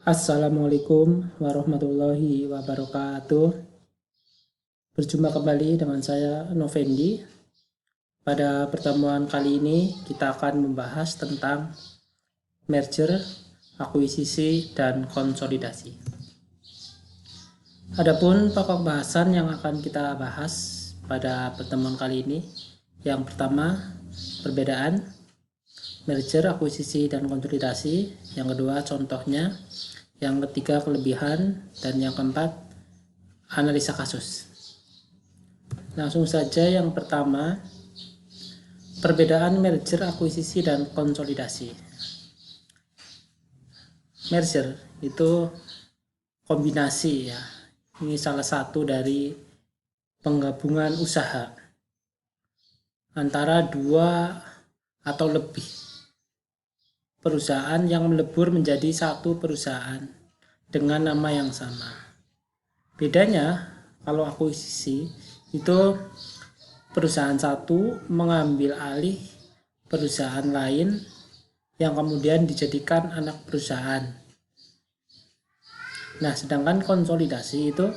Assalamualaikum warahmatullahi wabarakatuh. Berjumpa kembali dengan saya Novendi. Pada pertemuan kali ini kita akan membahas tentang merger, akuisisi, dan konsolidasi. Adapun pokok bahasan yang akan kita bahas pada pertemuan kali ini, yang pertama perbedaan merger, akuisisi, dan konsolidasi. Yang kedua contohnya. Yang ketiga kelebihan. Dan yang keempat analisa kasus. Langsung saja yang pertama, perbedaan merger, akuisisi, dan konsolidasi. Merger itu kombinasi ya. Ini salah satu dari penggabungan usaha antara dua atau lebih perusahaan yang melebur menjadi satu perusahaan dengan nama yang sama. Bedanya kalau akuisisi itu perusahaan satu mengambil alih perusahaan lain yang kemudian dijadikan anak perusahaan. Nah, sedangkan konsolidasi itu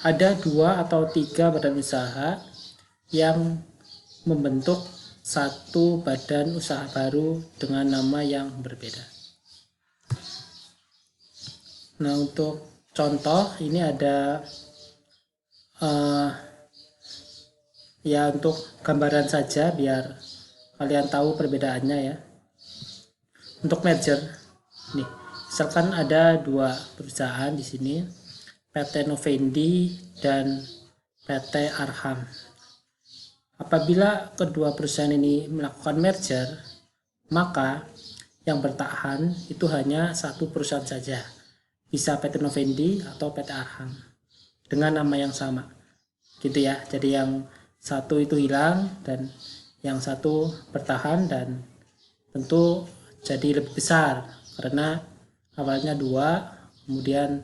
ada dua atau tiga badan usaha yang membentuk satu badan usaha baru dengan nama yang berbeda. Nah, untuk contoh ini ada ya untuk gambaran saja biar kalian tahu perbedaannya ya. Untuk merger, nih, misalkan ada dua perusahaan di sini, PT Novendi dan PT Arham. Apabila kedua perusahaan ini melakukan merger, maka yang bertahan itu hanya satu perusahaan saja. Bisa PT Novendi atau PT Arham dengan nama yang sama. Gitu ya. Jadi yang satu itu hilang dan yang satu bertahan, dan tentu jadi lebih besar karena awalnya dua kemudian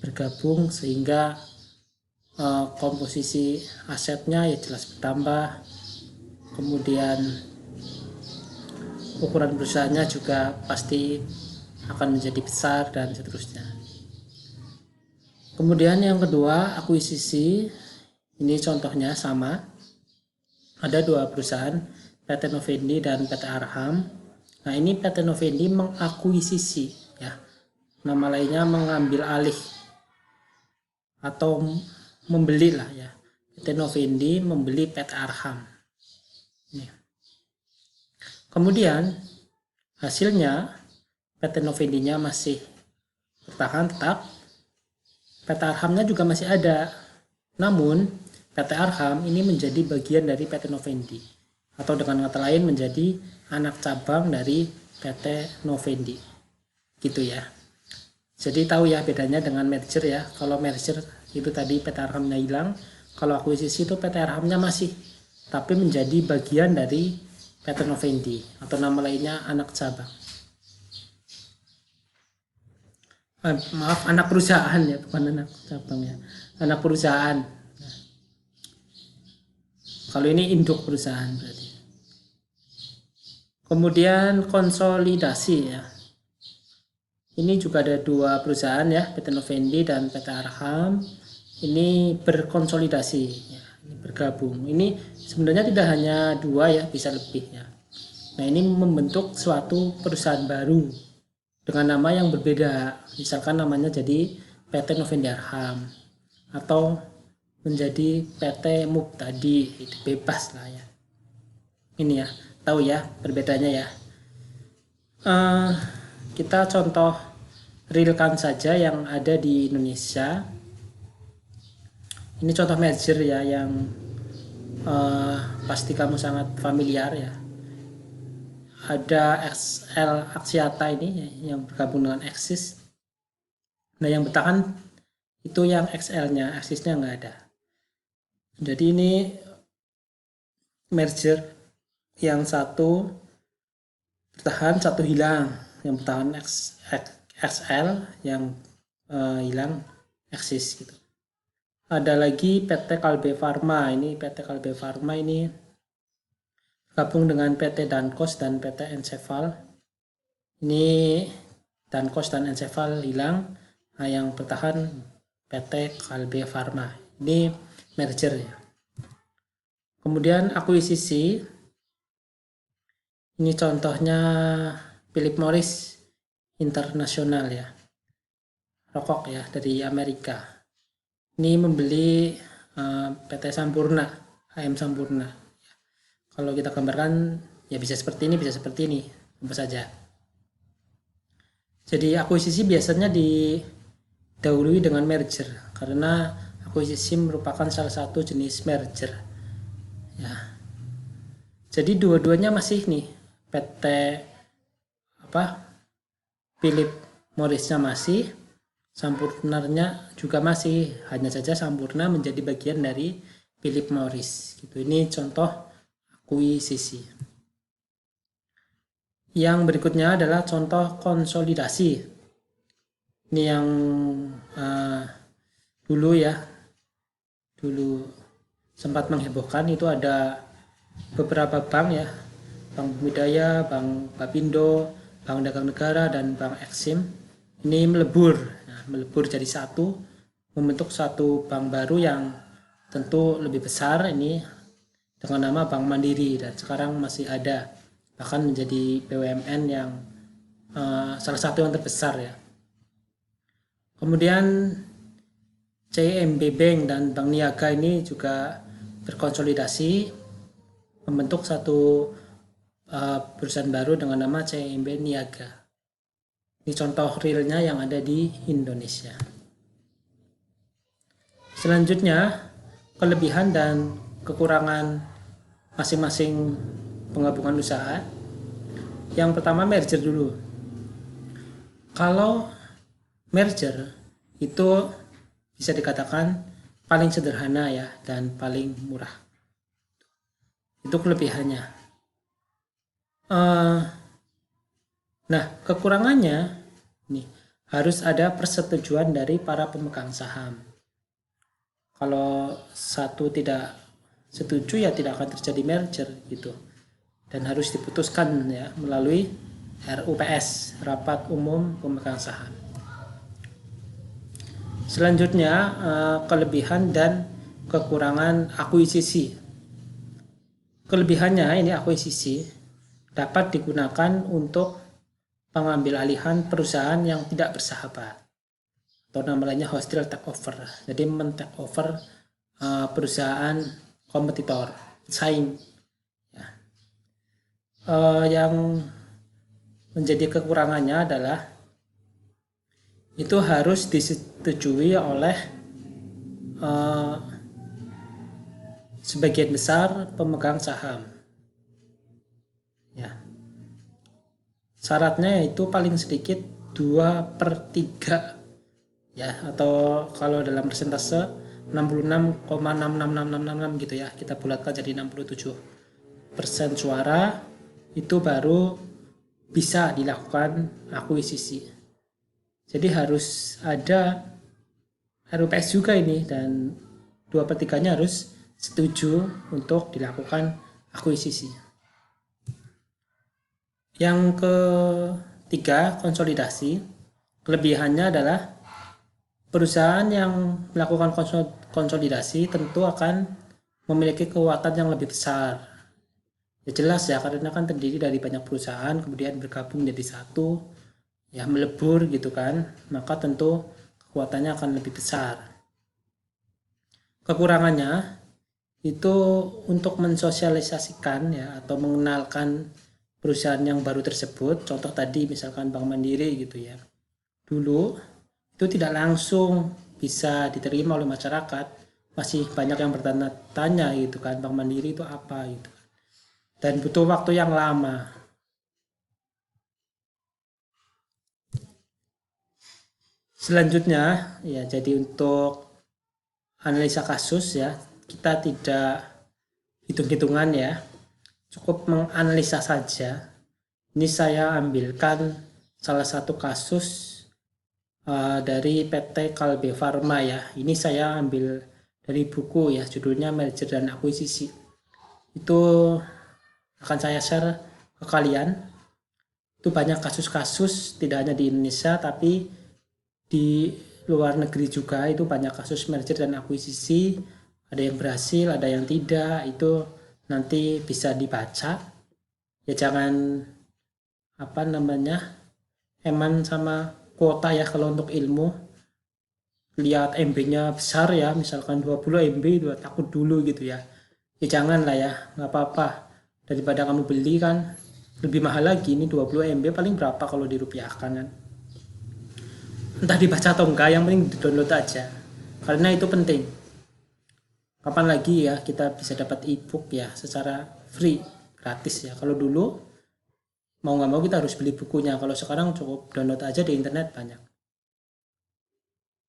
bergabung sehingga komposisi asetnya ya jelas bertambah, kemudian ukuran perusahaannya juga pasti akan menjadi besar dan seterusnya. Kemudian yang kedua akuisisi, ini contohnya sama, ada dua perusahaan PT Novendi dan PT Arham. Nah, ini PT Novendi mengakuisisi ya, nama lainnya mengambil alih atau membeli lah ya. PT Novendi membeli PT Arham. Nih. Kemudian hasilnya PT Novendinya masih bertahan tetap, PT Arhamnya juga masih ada. Namun PT Arham ini menjadi bagian dari PT Novendi, atau dengan kata lain menjadi anak cabang dari PT Novendi. Gitu ya. Jadi tahu ya bedanya dengan merger ya. Kalau merger itu tadi PT Arhamnya hilang, kalau akuisisi itu PT Arhamnya masih, tapi menjadi bagian dari PT Novendi atau nama lainnya anak cabang. Maaf, anak perusahaan ya, bukan anak cabang ya, anak perusahaan. Nah, kalau ini induk perusahaan berarti. Kemudian konsolidasi ya. Ini juga ada dua perusahaan ya, PT Novendi dan PT Arham. Ini berkonsolidasi ya, ini bergabung. Ini sebenarnya tidak hanya dua ya, bisa lebih ya. Nah, ini membentuk suatu perusahaan baru dengan nama yang berbeda. Misalkan namanya jadi PT Novendi Arham atau menjadi PT Muqtadi, itu bebas lah ya. Ini ya, tahu ya perbedaannya ya. Kita contoh realkan saja yang ada di Indonesia. Ini contoh merger ya yang pasti kamu sangat familiar ya. Ada XL Axiata ini yang bergabung dengan Axis. Nah, yang bertahan itu yang XL-nya, Axis-nya nggak ada. Jadi ini merger, yang satu bertahan, satu hilang. Yang bertahan XL, yang hilang Axis gitu. Ada lagi PT Kalbe Farma. Ini PT Kalbe Farma ini gabung dengan PT Danfoss dan PT Enceval. Ini dan cost dan Encefal hilang. Nah, yang bertahan PT Kalbe Farma. Ini merger ya. Kemudian akuisisi, ini contohnya Philip Morris International ya, rokok ya dari Amerika. Ini membeli PT Sampurna, HM Sampurna. Kalau kita gambarkan ya bisa seperti ini, bisa seperti ini, apa saja. Jadi akuisisi biasanya didahului dengan merger karena akuisisi merupakan salah satu jenis merger. Ya. Jadi dua-duanya masih nih PT Philip Morrisnya masih, Sampurnanya juga masih, hanya saja Sampurna menjadi bagian dari Philip Morris gitu. Ini contoh akuisisi. Yang berikutnya adalah contoh konsolidasi. Ini yang dulu sempat menghebohkan, itu ada beberapa bank ya, Bank Bumidaya, Bank Bapindo, Bank Dagang Negara, dan Bank Exim. Ini melebur jadi satu, membentuk satu bank baru yang tentu lebih besar ini dengan nama Bank Mandiri, dan sekarang masih ada, bahkan menjadi BUMN yang salah satu yang terbesar ya. Kemudian CIMB Bank dan Bank Niaga ini juga berkonsolidasi membentuk satu perusahaan baru dengan nama CIMB Niaga. Ini contoh realnya yang ada di Indonesia. Selanjutnya, kelebihan dan kekurangan masing-masing penggabungan usaha. Yang pertama merger dulu. Kalau merger itu bisa dikatakan paling sederhana ya dan paling murah. Itu kelebihannya. Nah, kekurangannya nih harus ada persetujuan dari para pemegang saham. Kalau satu tidak setuju ya tidak akan terjadi merger gitu. Dan harus diputuskan ya melalui RUPS, Rapat Umum Pemegang Saham. Selanjutnya kelebihan dan kekurangan akuisisi. Kelebihannya ini akuisisi dapat digunakan untuk pengambil alihan perusahaan yang tidak bersahabat, atau namanya hostile takeover. Jadi men-takeover perusahaan kompetitor, saing. Ya. Yang menjadi kekurangannya adalah itu harus disetujui oleh sebagian besar pemegang saham. Ya. Syaratnya yaitu paling sedikit 2/3 ya, atau kalau dalam persentase 66,66666 gitu ya, kita bulatkan jadi 67% suara, itu baru bisa dilakukan akuisisi. Jadi harus ada RUPS juga ini, dan 2/3-nya harus setuju untuk dilakukan akuisisi. Yang ketiga, konsolidasi. Kelebihannya adalah perusahaan yang melakukan konsolidasi tentu akan memiliki kekuatan yang lebih besar. Ya jelas ya, karena kan terdiri dari banyak perusahaan kemudian bergabung menjadi satu, ya melebur gitu kan, maka tentu kekuatannya akan lebih besar. Kekurangannya itu untuk mensosialisasikan ya atau mengenalkan perusahaan yang baru tersebut, contoh tadi misalkan Bank Mandiri gitu ya, dulu itu tidak langsung bisa diterima oleh masyarakat, masih banyak yang bertanya-tanya gitu kan, Bank Mandiri itu apa gitu, dan butuh waktu yang lama. Selanjutnya ya, jadi untuk analisa kasus ya, kita tidak hitung-hitungan ya, cukup menganalisa saja. Ini saya ambilkan salah satu kasus dari PT Kalbe Farma ya. Ini saya ambil dari buku ya, judulnya Merger dan Akuisisi. Itu akan saya share ke kalian. Itu itu banyak kasus-kasus, tidak hanya di Indonesia tapi di luar negeri juga itu banyak kasus merger dan akuisisi, ada yang berhasil, ada yang tidak, itu nanti bisa dibaca. Ya jangan eman sama kuota ya kalau untuk ilmu. Lihat MB-nya besar ya, misalkan 20 MB itu takut dulu gitu ya. Ya jangan lah ya, nggak apa-apa. Daripada kamu beli kan lebih mahal lagi, ini 20 MB paling berapa kalau dirupiahkan kan. Entah dibaca atau enggak, yang penting di-download aja. Karena itu penting. Kapan lagi ya kita bisa dapat e-book ya secara free, gratis ya. Kalau dulu mau nggak mau kita harus beli bukunya. Kalau sekarang cukup download aja di internet banyak.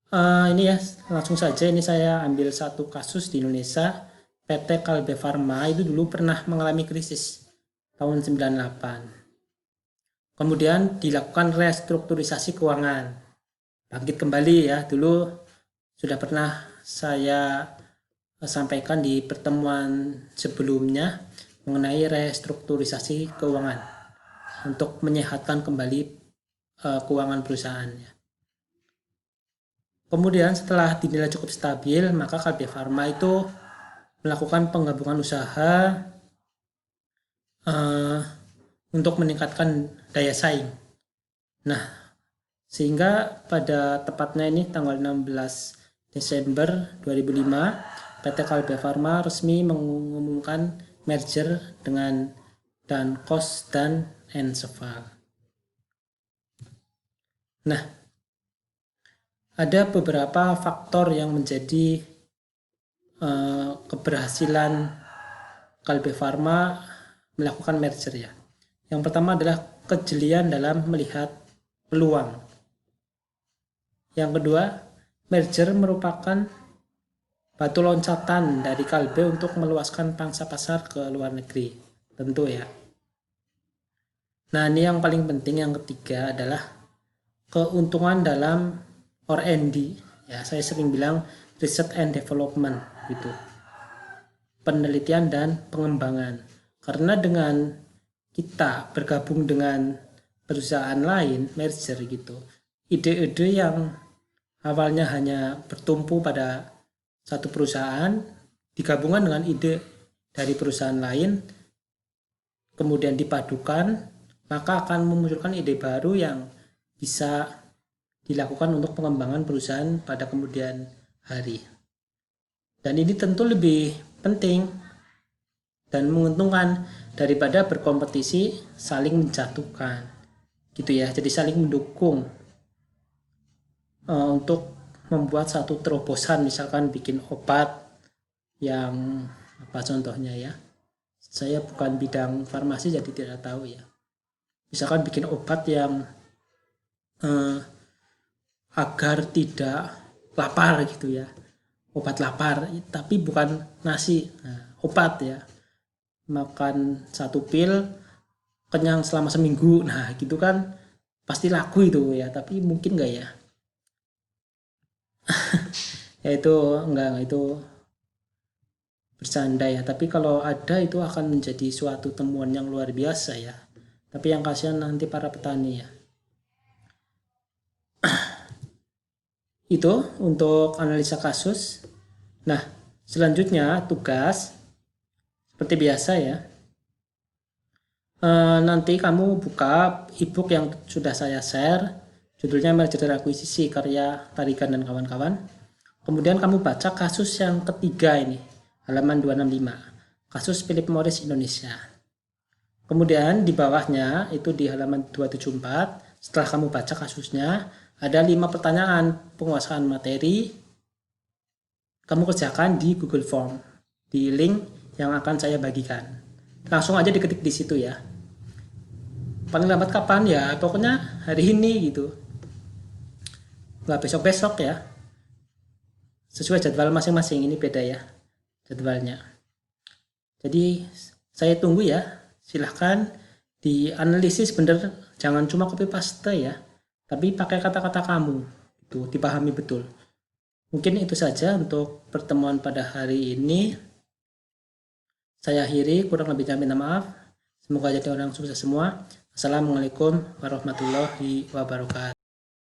Ini ya langsung saja, ini saya ambil satu kasus di Indonesia. PT Kalbe Farma itu dulu pernah mengalami krisis tahun 98. Kemudian dilakukan restrukturisasi keuangan, bangkit kembali ya. Dulu sudah pernah saya sampaikan di pertemuan sebelumnya mengenai restrukturisasi keuangan untuk menyehatkan kembali keuangan perusahaannya. Kemudian setelah dinilai cukup stabil, maka Kalbe Farma itu melakukan penggabungan usaha untuk meningkatkan daya saing. Nah, sehingga pada tepatnya ini tanggal 16 Desember 2005, PT Kalbe Farma resmi mengumumkan merger dengan Danfoss dan Enseval. Nah, ada beberapa faktor yang menjadi keberhasilan Kalbe Farma melakukan merger ya. Yang pertama adalah kejelian dalam melihat peluang. Yang kedua, merger merupakan batu loncatan dari Kalbe untuk meluaskan pangsa pasar ke luar negeri. Tentu ya. Nah, ini yang paling penting, yang ketiga adalah keuntungan dalam R&D. Ya, saya sering bilang research and development gitu. Penelitian dan pengembangan. Karena dengan kita bergabung dengan perusahaan lain, merger gitu, ide-ide yang awalnya hanya bertumpu pada satu perusahaan digabungkan dengan ide dari perusahaan lain, kemudian dipadukan, maka akan memunculkan ide baru yang bisa dilakukan untuk pengembangan perusahaan pada kemudian hari. Dan ini tentu lebih penting dan menguntungkan daripada berkompetisi saling menjatuhkan gitu ya. Jadi saling mendukung untuk membuat satu terobosan, misalkan bikin obat yang apa contohnya ya, saya bukan bidang farmasi jadi tidak tahu ya, misalkan bikin obat yang agar tidak lapar gitu ya, obat lapar tapi bukan nasi, obat ya, makan satu pil kenyang selama seminggu, nah gitu kan pasti laku itu ya. Tapi mungkin nggak ya? Ya itu enggak, itu bercanda ya. Tapi kalau ada itu akan menjadi suatu temuan yang luar biasa ya. Tapi yang kasihan nanti para petani ya. Itu untuk analisa kasus. Nah, selanjutnya tugas seperti biasa ya. Nanti kamu buka ebook yang sudah saya share, judulnya Merger dan Akuisisi karya Tarigan dan kawan-kawan. Kemudian kamu baca kasus yang ketiga ini, halaman 265, kasus Philip Morris Indonesia. Kemudian di bawahnya itu di halaman 274, setelah kamu baca kasusnya, ada 5 pertanyaan penguasaan materi. Kamu kerjakan di Google Form, di link yang akan saya bagikan. Langsung aja diketik di situ ya. Paling lambat kapan ya? Pokoknya hari ini gitu. Nggak besok-besok ya. Sesuai jadwal masing-masing, ini beda ya jadwalnya. Jadi saya tunggu ya. Silahkan dianalisis bener, jangan cuma copy paste ya. Tapi pakai kata-kata kamu, itu dipahami betul. Mungkin itu saja untuk pertemuan pada hari ini. Saya akhiri, kurang lebihnya minta maaf. Semoga jadi orang sukses semua. Assalamualaikum warahmatullahi wabarakatuh.